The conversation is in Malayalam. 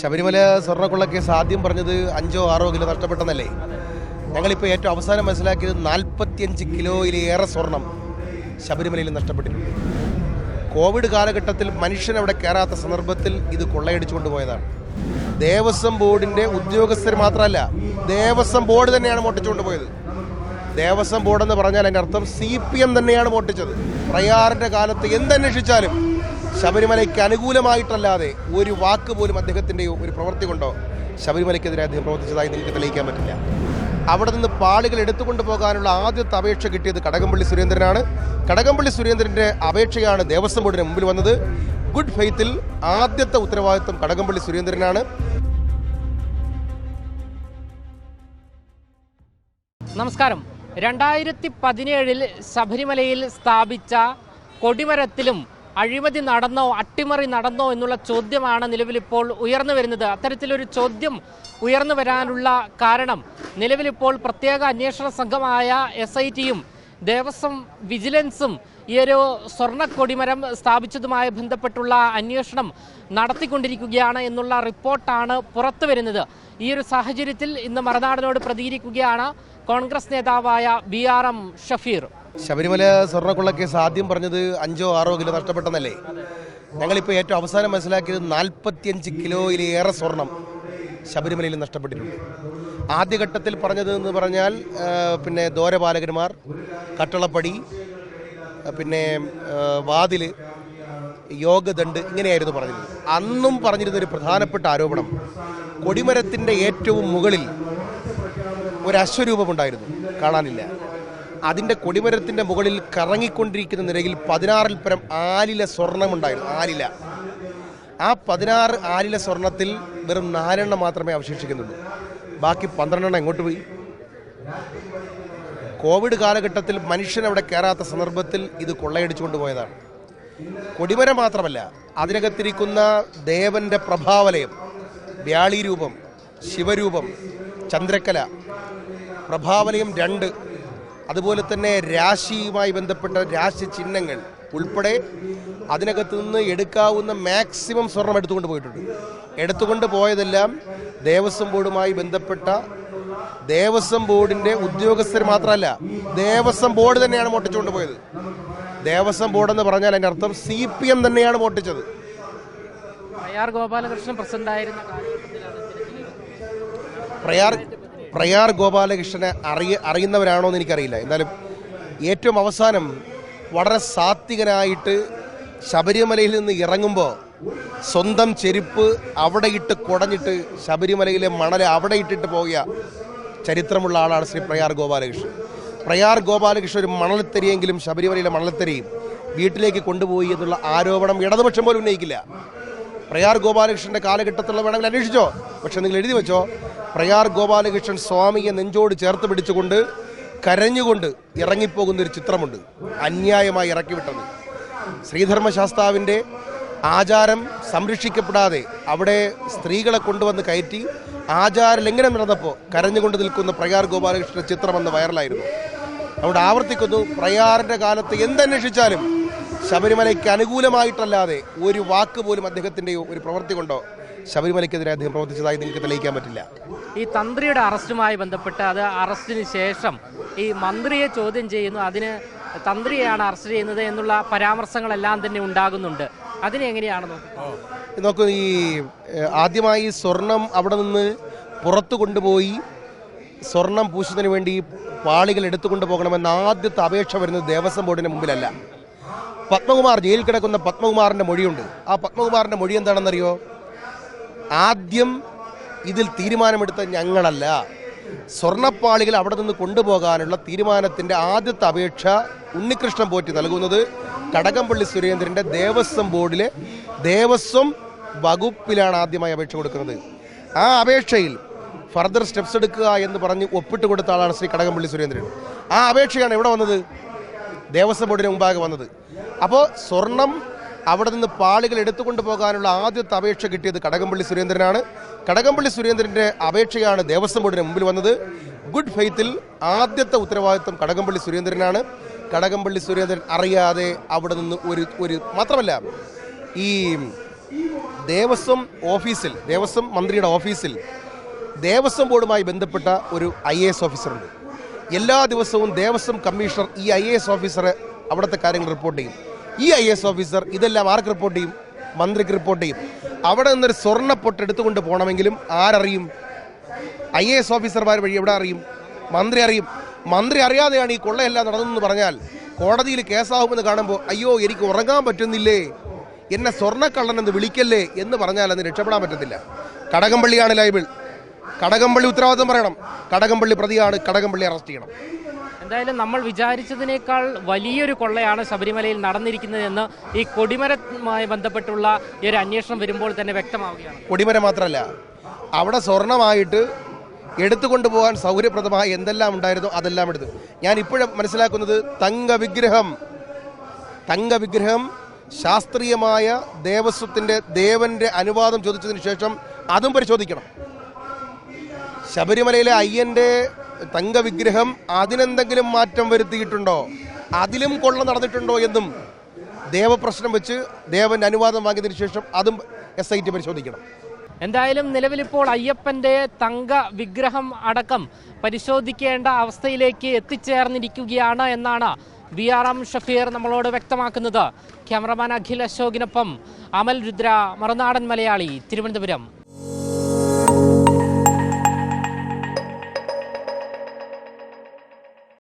ശബരിമല സ്വർണ്ണക്കൊള്ള കേസ് ആദ്യം പറഞ്ഞത് 5-6 കിലോ നഷ്ടപ്പെട്ടെന്നല്ലേ? ഞങ്ങളിപ്പോൾ ഏറ്റവും അവസാനം മനസ്സിലാക്കിയത് 45 കിലോയിലേറെ സ്വർണം ശബരിമലയിൽ നഷ്ടപ്പെട്ടിട്ടുണ്ട്. കോവിഡ് കാലഘട്ടത്തിൽ മനുഷ്യനവിടെ കയറാത്ത സന്ദർഭത്തിൽ ഇത് കൊള്ളയടിച്ചു കൊണ്ടുപോയതാണ്. ദേവസ്വം ബോർഡിൻ്റെ ഉദ്യോഗസ്ഥർ മാത്രമല്ല, ദേവസ്വം ബോർഡ് തന്നെയാണ് മോട്ടിച്ചുകൊണ്ട് പോയത്. ദേവസ്വം ബോർഡെന്ന് പറഞ്ഞാൽ അതിൻ്റെ അർത്ഥം CPM തന്നെയാണ് മോട്ടിച്ചത്. പ്രയാറിൻ്റെ കാലത്ത് എന്തന്വേഷിച്ചാലും ശബരിമലയ്ക്ക് അനുകൂലമായിട്ടല്ലാതെ ഒരു വാക്ക് പോലും അദ്ദേഹത്തിൻ്റെയോ ഒരു പ്രവൃത്തി കൊണ്ടോ ശബരിമലയ്ക്കെതിരെ അദ്ദേഹം പ്രവർത്തിച്ചതായി നിങ്ങൾക്ക് തെളിയിക്കാൻ പറ്റില്ല. അവിടെ നിന്ന് പാളികൾ എടുത്തുകൊണ്ട് പോകാനുള്ള ആദ്യത്തെ അപേക്ഷ കിട്ടിയത് കടകംപള്ളി സുരേന്ദ്രനാണ്. കടകംപള്ളി സുരേന്ദ്രൻ്റെ അപേക്ഷയാണ് ദേവസ്വം ബോർഡിന് മുമ്പിൽ വന്നത്. ഗുഡ് ഫെയ്ത്തിൽ ആദ്യത്തെ ഉത്തരവാദിത്വം കടകംപള്ളി സുരേന്ദ്രനാണ്. നമസ്കാരം. 2017 ശബരിമലയിൽ സ്ഥാപിച്ച കൊടിമരത്തിലും അഴിമതി നടന്നോ അട്ടിമറി നടന്നോ എന്നുള്ള ചോദ്യമാണ് നിലവിലിപ്പോൾ ഉയർന്നു വരുന്നത്. അത്തരത്തിലൊരു ചോദ്യം ഉയർന്നു വരാനുള്ള കാരണം നിലവിലിപ്പോൾ പ്രത്യേക അന്വേഷണ സംഘമായ SITയും ദേവസ്വം വിജിലൻസും ഈ ഒരു സ്വർണ്ണ കൊടിമരം സ്ഥാപിച്ചതുമായി ബന്ധപ്പെട്ടുള്ള അന്വേഷണം നടത്തിക്കൊണ്ടിരിക്കുകയാണ് എന്നുള്ള റിപ്പോർട്ടാണ് പുറത്തു വരുന്നത്. ഈ ഒരു സാഹചര്യത്തിൽ ഇന്ന് മറുനാടനോട് പ്രതികരിക്കുകയാണ് കോൺഗ്രസ് നേതാവായ BRM ഷഫീർ. ശബരിമല സ്വർണ്ണക്കൊള്ള കേസ് ആദ്യം പറഞ്ഞത് 5-6 കിലോ നഷ്ടപ്പെട്ടെന്നല്ലേ? ഞങ്ങളിപ്പോൾ ഏറ്റവും അവസാനം മനസ്സിലാക്കിയത് 45 കിലോയിലേറെ സ്വർണം ശബരിമലയിൽ നഷ്ടപ്പെട്ടിട്ടുണ്ട്. ആദ്യഘട്ടത്തിൽ പറഞ്ഞത് എന്ന് പറഞ്ഞാൽ പിന്നെ ദ്വാരപാലകന്മാർ, കട്ടളപ്പടി, പിന്നെ വാതിൽ, യോഗദണ്ഡ്, ഇങ്ങനെയായിരുന്നു പറഞ്ഞിരുന്നത്. അന്നും പറഞ്ഞിരുന്നൊരു പ്രധാനപ്പെട്ട ആരോപണം, കൊടിമരത്തിൻ്റെ ഏറ്റവും മുകളിൽ ഒരു അശ്വരൂപമുണ്ടായിരുന്നു, കാണാനില്ല. അതിൻ്റെ കൊടിമരത്തിൻ്റെ മുകളിൽ കറങ്ങിക്കൊണ്ടിരിക്കുന്ന നിലയിൽ 16 പരം ആലില സ്വർണമുണ്ടായിരുന്നു. ആലില. ആ 16 ആലില സ്വർണത്തിൽ വെറും 4 എണ്ണം മാത്രമേ അവശേഷിക്കുന്നുള്ളൂ. ബാക്കി 12 എണ്ണം എങ്ങോട്ട് പോയി? കോവിഡ് കാലഘട്ടത്തിൽ മനുഷ്യനവിടെ കയറാത്ത സന്ദർഭത്തിൽ ഇത് കൊള്ളയടിച്ചു കൊണ്ടുപോയതാണ്. കൊടിമരം മാത്രമല്ല, അതിനകത്തിരിക്കുന്ന ദേവൻ്റെ പ്രഭാവലയം, വ്യാളി രൂപം, ശിവരൂപം, ചന്ദ്രക്കല, പ്രഭാവലയം 2, അതുപോലെ തന്നെ രാശിയുമായി ബന്ധപ്പെട്ട രാശി ചിഹ്നങ്ങൾ ഉൾപ്പെടെ അതിനകത്ത് നിന്ന് എടുക്കാവുന്ന മാക്സിമം സ്വർണം എടുത്തുകൊണ്ട് പോയിട്ടുണ്ട്. എടുത്തുകൊണ്ട് പോയതെല്ലാം ദേവസ്വം ബോർഡുമായി ബന്ധപ്പെട്ട ദേവസ്വം ബോർഡിൻ്റെ ഉദ്യോഗസ്ഥർ മാത്രമല്ല, ദേവസ്വം ബോർഡ് തന്നെയാണ് മോട്ടിച്ചുകൊണ്ട് പോയത്. ദേവസ്വം ബോർഡെന്ന് പറഞ്ഞാൽ അതിൻ്റെ അർത്ഥം CPM തന്നെയാണ് മോട്ടിച്ചത്. ഗോപാലകൃഷ്ണൻ പ്രസിഡന്റായിരുന്ന പ്രയാർ ഗോപാലകൃഷ്ണനെ അറിയുന്നവരാണോ എന്ന് എനിക്കറിയില്ല. എന്നാലും ഏറ്റവും അവസാനം വളരെ സാത്വികനായിട്ട് ശബരിമലയിൽ നിന്ന് ഇറങ്ങുമ്പോൾ സ്വന്തം ചെരുപ്പ് അവിടെ ഇട്ട് കുടഞ്ഞിട്ട് ശബരിമലയിലെ മണൽ അവിടെ ഇട്ടിട്ട് പോകുക ചരിത്രമുള്ള ആളാണ് ശ്രീ പ്രയാർ ഗോപാലകൃഷ്ണൻ. പ്രയാർ ഗോപാലകൃഷ്ണൻ ഒരു മണൽത്തരിയെങ്കിലും ശബരിമലയിലെ മണൽത്തരിയും വീട്ടിലേക്ക് കൊണ്ടുപോയി എന്നുള്ള ആരോപണം ഇടതുപക്ഷം പോലും ഉന്നയിക്കില്ല. പ്രയാർ ഗോപാലകൃഷ്ണൻ്റെ കാലഘട്ടത്തിലുള്ള വേണമെങ്കിൽ അന്വേഷിച്ചോ, പക്ഷെ നിങ്ങൾ എഴുതി വെച്ചോ, പ്രയാർ ഗോപാലകൃഷ്ണൻ സ്വാമിയെ നെഞ്ചോട് ചേർത്ത് പിടിച്ചുകൊണ്ട് കരഞ്ഞുകൊണ്ട് ഇറങ്ങിപ്പോകുന്ന ഒരു ചിത്രമുണ്ട്, അന്യായമായി ഇറക്കിവിട്ടത്. ശ്രീധർമ്മശാസ്താവിൻ്റെ ആചാരം സംരക്ഷിക്കപ്പെടാതെ അവിടെ സ്ത്രീകളെ കൊണ്ടുവന്ന് കയറ്റി ആചാര ലംഘനം നടന്നപ്പോൾ കരഞ്ഞുകൊണ്ട് നിൽക്കുന്ന പ്രയാർ ഗോപാലകൃഷ്ണൻ്റെ ചിത്രമെന്ന് വൈറലായിരുന്നു. അവിടെ ആവർത്തിക്കുന്നു, പ്രയാറിൻ്റെ കാലത്ത് എന്തന്വേഷിച്ചാലും ശബരിമലയ്ക്ക് അനുകൂലമായിട്ടല്ലാതെ ഒരു വാക്ക് പോലും അദ്ദേഹത്തിൻ്റെയോ ഒരു പ്രവൃത്തി കൊണ്ടോ ശബരിമലയ്ക്കെതിരെ അദ്ദേഹം പ്രവർത്തിച്ചതായി നിങ്ങൾക്ക് തെളിയിക്കാൻ പറ്റില്ല. ഈ തന്ത്രിയുടെ അറസ്റ്റുമായി ബന്ധപ്പെട്ട് അത് അറസ്റ്റിന് ശേഷം ഈ മന്ത്രിയെ ചോദ്യം ചെയ്യുന്നു, അതിന് തന്ത്രിയെയാണ് അറസ്റ്റ് ചെയ്യുന്നത് എന്നുള്ള പരാമർശങ്ങളെല്ലാം തന്നെ ഉണ്ടാകുന്നുണ്ട്. അതിനെങ്ങനെയാണ് നോക്കൂ, ഈ ആദ്യമായി സ്വർണം അവിടെ നിന്ന് പുറത്തു കൊണ്ടുപോയി സ്വർണം പൂശുന്നതിന് വേണ്ടി പാളികൾ എടുത്തുകൊണ്ട് പോകണമെന്ന ആദ്യത്തെ അപേക്ഷ വരുന്നത് ദേവസ്വം ബോർഡിന് മുമ്പിലല്ല. പത്മകുമാർ, ജയിലിൽ കിടക്കുന്ന പത്മകുമാറിൻ്റെ മൊഴിയുണ്ട്. ആ പത്മകുമാറിൻ്റെ മൊഴി എന്താണെന്നറിയോ? ആദ്യം ഇതിൽ തീരുമാനമെടുത്ത ഞങ്ങളല്ല, സ്വർണ്ണപ്പാളികൾ അവിടെ നിന്ന് കൊണ്ടുപോകാനുള്ള തീരുമാനത്തിൻ്റെ ആദ്യത്തെ അപേക്ഷ ഉണ്ണികൃഷ്ണൻ പോറ്റി നൽകുന്നത് കടകംപള്ളി സുരേന്ദ്രൻ്റെ ദേവസ്വം ബോർഡിലെ ദേവസ്വം വകുപ്പിലാണ് ആദ്യമായി അപേക്ഷ കൊടുക്കുന്നത്. ആ അപേക്ഷയിൽ ഫർദർ സ്റ്റെപ്സ് എടുക്കുക എന്ന് പറഞ്ഞ് ഒപ്പിട്ട് കൊടുത്ത ആളാണ് ശ്രീ കടകംപള്ളി സുരേന്ദ്രൻ. ആ അപേക്ഷയാണ് എവിടെ വന്നത്? ദേവസ്വം ബോർഡിന് മുമ്പാകെ വന്നത്. അപ്പോൾ സ്വർണം അവിടെ നിന്ന് പാളികൾ എടുത്തുകൊണ്ട് പോകാനുള്ള ആദ്യത്തെ അപേക്ഷ കിട്ടിയത് കടകംപള്ളി സുരേന്ദ്രനാണ്. കടകംപള്ളി സുരേന്ദ്രൻ്റെ അപേക്ഷയാണ് ദേവസ്വം ബോർഡിന് മുമ്പിൽ വന്നത്. ഗുഡ് ഫെയ്ത്തിൽ ആദ്യത്തെ ഉത്തരവാദിത്വം കടകംപള്ളി സുരേന്ദ്രനാണ്. കടകംപള്ളി സുരേന്ദ്രൻ അറിയാതെ അവിടെ നിന്ന് ഒരു മാത്രമല്ല, ഈ ദേവസ്വം മന്ത്രിയുടെ ഓഫീസിൽ ദേവസ്വം ബോർഡുമായി ബന്ധപ്പെട്ട ഒരു IAS ഓഫീസറുണ്ട്. എല്ലാ ദിവസവും ദേവസ്വം കമ്മീഷണർ ഈ IAS ഓഫീസറെ അവിടുത്തെ കാര്യങ്ങൾ റിപ്പോർട്ട് ചെയ്യും. ഈ IAS ഓഫീസർ ഇതെല്ലാം ആർക്ക് റിപ്പോർട്ട് ചെയ്യും? മന്ത്രിക്ക് റിപ്പോർട്ട് ചെയ്യും. അവിടെ നിന്നൊരു സ്വർണ്ണപ്പൊട്ട് എടുത്തുകൊണ്ട് പോകണമെങ്കിലും ആരറിയും? IAS ഓഫീസർമാർ വഴി എവിടെ അറിയും? മന്ത്രി അറിയും. മന്ത്രി അറിയാതെയാണ് ഈ കൊള്ളയെല്ലാം നടന്നതെന്ന് പറഞ്ഞാൽ കോടതിയിൽ കേസാകുമെന്ന് കാണുമ്പോൾ അയ്യോ എനിക്ക് ഉറങ്ങാൻ പറ്റുന്നില്ലേ, എന്നെ സ്വർണ്ണക്കള്ളനെന്ന് വിളിക്കല്ലേ എന്ന് പറഞ്ഞാൽ അതിന് രക്ഷപ്പെടാൻ പറ്റത്തില്ല. കടകംപള്ളിയാണ് ലൈബിൾ. കടകംപള്ളി ഉത്തരവാദിത്വം പറയണം. കടകംപള്ളി പ്രതിയാണ്. കടകംപള്ളി അറസ്റ്റ് ചെയ്യണം. എന്തായാലും നമ്മൾ വിചാരിച്ചതിനേക്കാൾ വലിയൊരു കൊള്ളയാണ് ശബരിമലയിൽ നടന്നിരിക്കുന്നതെന്ന് ഈ കൊടിമരവുമായി ബന്ധപ്പെട്ടുള്ള ഈ ഒരു അന്വേഷണം വരുമ്പോൾ തന്നെ വ്യക്തമാവുകയാണ്. കൊടിമരം മാത്രമല്ല, അവിടെ സ്വർണമായിട്ട് എടുത്തുകൊണ്ടുപോകാൻ സൗകര്യപ്രദമായ എന്തെല്ലാം ഉണ്ടായിരുന്നോ അതെല്ലാം എടുത്തു. ഞാൻ ഇപ്പോഴും മനസ്സിലാക്കുന്നത് തങ്കവിഗ്രഹം ശാസ്ത്രീയമായ ദേവന്റെ അനുവാദം ചോദിച്ചതിന് ശേഷം അതും പരിശോധിക്കണം. ശബരിമലയിലെ അയ്യന്റെ തങ്കവിഗ്രഹം അതിനെന്തെങ്കിലും മാറ്റം വരുത്തിയിട്ടുണ്ടോ, അതിലും കൊള്ള നടന്നിട്ടുണ്ടോ എന്നും ദേവപ്രശ്നം വെച്ച് ദേവന്റെ അനുവാദം വാങ്ങിയതിനു ശേഷം അതും SIT പരിശോധിക്കണം. എന്തായാലും നിലവിലിപ്പോൾ അയ്യപ്പന്റെ തങ്ക വിഗ്രഹം അടക്കം പരിശോധിക്കേണ്ട അവസ്ഥയിലേക്ക് എത്തിച്ചേർന്നിരിക്കുകയാണ് എന്നാണ് BRM ഷഫീർ നമ്മളോട് വ്യക്തമാക്കുന്നത്. ക്യാമറമാൻ അഖിൽ അശോകിനൊപ്പം അമൽ രുദ്ര, മറുനാടൻ മലയാളി, തിരുവനന്തപുരം.